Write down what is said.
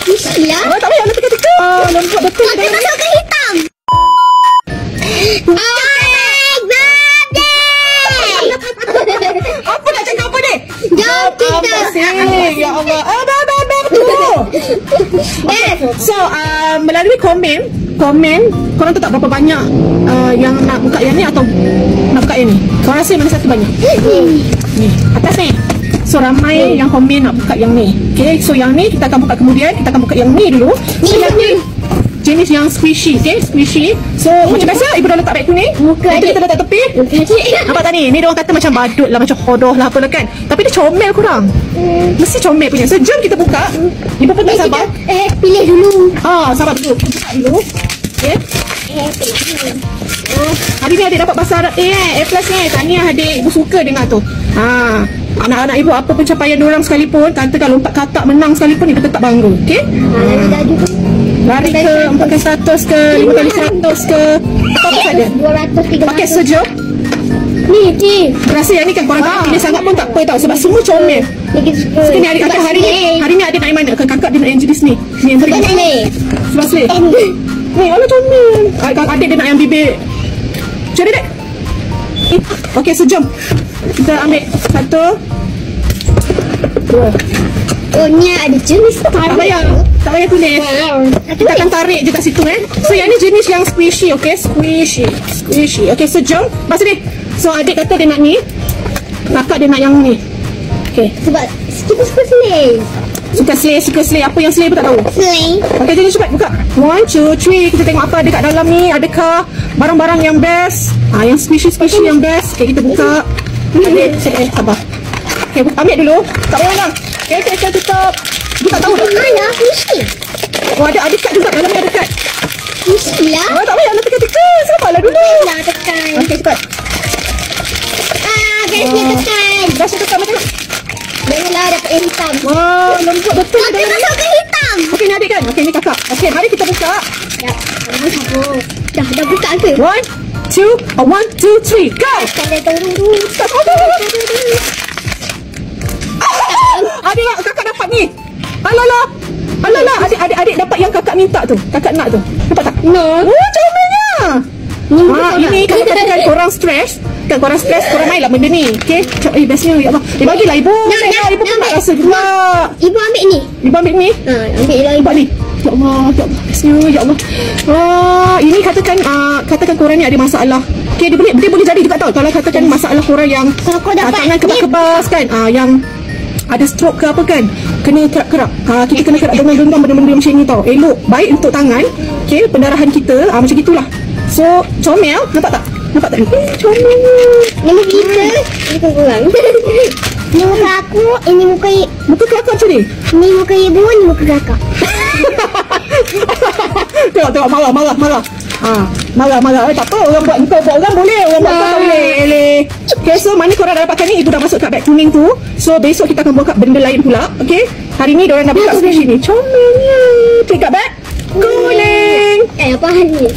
Isi lah. Oh, tak payah nak tika-tika. Lembut betul. Dia masukkan hitam. Apa nak cakap apa ni? Jom kita. Ya Allah. Okay. So, melalui komen korang tu tak berapa banyak yang nak buka yang ni atau nak buka yang ni? Korang rasa mana satu banyak? Ni, atas ni. So, ramai yang komen nak buka yang ni. Okay, so yang ni kita akan buka kemudian. Kita akan buka yang ni dulu. So, yang ni jenis yang squishy, okay? Squishy. So, macam biasa, ibu dah letak beg kuning. Muka kita letak tepi. Nampak tak ni? Ni diorang kata macam badut lah, macam hodoh lah apa lah kan. Tapi dia comel korang. Mesti comel punya. So, jom kita buka. Ibu pun tak sabar. Pilih dulu. Sabar dulu. Buka dulu. Okay. Hari ni adik dapat basar A plus ni. Tahniah adik. Ibu suka dengar tu. Anak-anak ibu apa pencapaian diorang sekalipun, katakan lompat katak menang sekalipun, ibu tetap bangga. Okay? Lari ke 4 kali 100 ke 5 kali 100 ke apa saja. 200, 300. Pakai sejauh. Ni rasa yang ni kan korang tak pilih sangat pun tak apa tau, sebab semua comel. Sekarang ni adik kata hari ni adik nak yang mana? Kakak dia nak yang jenis ni. Ni yang tadi ni. Sebab slip. Ni ala comel. Adik dia nak yang bibir. Macam mana dek? Okey, sejam. Kita ambil 1 2. Oh, ni ada jenis Tak payah tulis. Kita akan tarik je kat situ So yang ni jenis yang squishy, okay? Squishy. Okay, so jom. Lepas ni. So adik kata dia nak ni. Kakak dia nak yang ni. Okay. Sebab kita suka slay. Suka slay. Apa yang slay pun tak tahu. Slay. Okay, jadi cepat buka. 1, 2, 3. Kita tengok apa ada kat dalam ni. Adakah barang-barang yang best? Yang squishy yang best. Okay, kita buka. Adik, sabar. Okay, ambil dulu. Tak payah lah. Okay, kita tutup. Ibu tak tahu dah. Mana squishy? Oh, ada kad juga. Dalam ni ada kad. Squishy lah. Tak payah nak tika-tika. Sabarlah dulu. Nak tekan. Okay, cepat. Gasnya tekan. Gasnya tekan macam mana? Barulah dapat yang hitam. Wah, lembut betul. Dia masukkan hitam. Okay, ni adik kan? Okay, ni kakak. Okay, mari kita buka. Dah buka ke? 1, 2, 3, go! Adik, kakak dapat ni. Alalah, adik dapat yang kakak minta tu. Kakak nak tu. Dapat tak? No. Oh, comelnya. Ini kalau katakan korang stres, korang mainlah benda ni. Okay? Bestnya, ya Allah. Bagilah ibu. Ibu pun tak rasa juga. Ibu ambil ni. Ibu ambil ni? Ambil lah ibu. Ni. Ya Allah, bestnya, ya Allah. Ini katakan korang ni ada masalah. Okay, dia boleh jadi juga tau. Kalau katakan masalah korang yang tangan kebas-kebas kan, yang ada stroke ke apa kan, kena kerap-kerap. Kita kena kerap dengan genggam benda-benda macam ni tau. Elok, baik untuk tangan. Okay, pendarahan kita macam gitulah. So, comel, nampak tak? Ni comel. Ni muka kita. Ini kurang. Ni muka aku, ini muka kakak macam ni. Ni muka ibu, ni muka kakak. Tengok, marah. Marah. Tak apa, orang buat orang boleh, orang buat tak boleh. Okay, so mana korang dah dapatkan ni? Ibu dah masuk kat beg kuning tu. So, besok kita akan buka benda lain pula. Okay, hari ni diorang dah buka squishy ni. Comelnya. Take kat beg kuning. Apa hal ni?